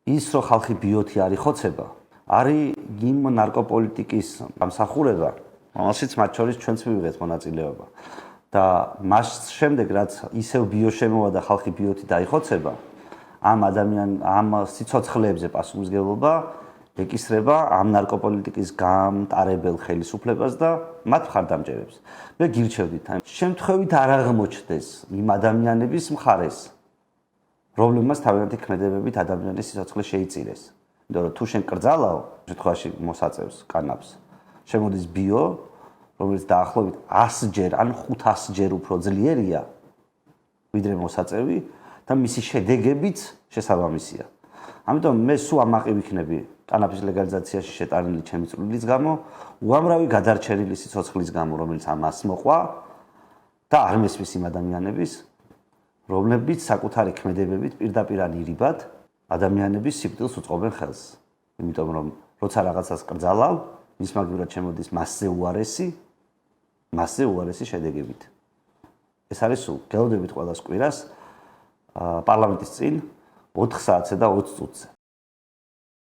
ის რომ ხალხი ბიოთი არ იხოცება, არის იმ ნარკოპოლიტიკის დამსახურება, რომელშიც მათ შორის ჩვენც მივიღეთ მონაწილეობა. და მას შემდეგ რაც ისევ ბიოშემოვა და ხალხი ბიოთი დაიხოცება, ამ სიცოცხლეებზე პასუხისმგებლობა ეკისრება ამ ნარკოპოლიტიკის გამტარებელ ხელისუფლებას და მათ მხარდამჭერებს. მე გირჩევდით, შემთხვევით არ აღმოჩნდეს იმ ადამიანების მხარეს, რომლებმაც თავიანთი ქმედებებით ადამიანის სიცოცხლე შეიწირეს. იმიტომ რომ თუ შენ კრძალავ, შემთხვევაში მოსაწევს კანაფს, შემოდის ბიო, რომელიც დაახლოებით 100-ჯერ ან 500-ჯერ უფრო ძლიერია ვიდრე მოსაწევი და მისი შედეგებიც შესაბამისია. ამიტომ მე სულ ამაყი ვიქნები კანაფის ლეგალიზაციაში შეტანილი ჩემი წვლილის გამო, უამრავი გადარჩენილი სიცოცხლის გამო, რომელიც ამას მოყვა და არ მესმის იმ ადამიანების, რომლებიც საკუთარი ქმედებებით პირდაპირ ან ირიბად ადამიანების სიკვდილს უწყობენ ხელს. იმიტომ რომ როცა რაღაცას კრძალავ, მის მაგივრად შემოდის მასზე უარესი შედეგებით. ეს არის სულ. გელოდებით ყველას კვირას პარლამენტის წინ 4 საათზე და 20 წუთზე.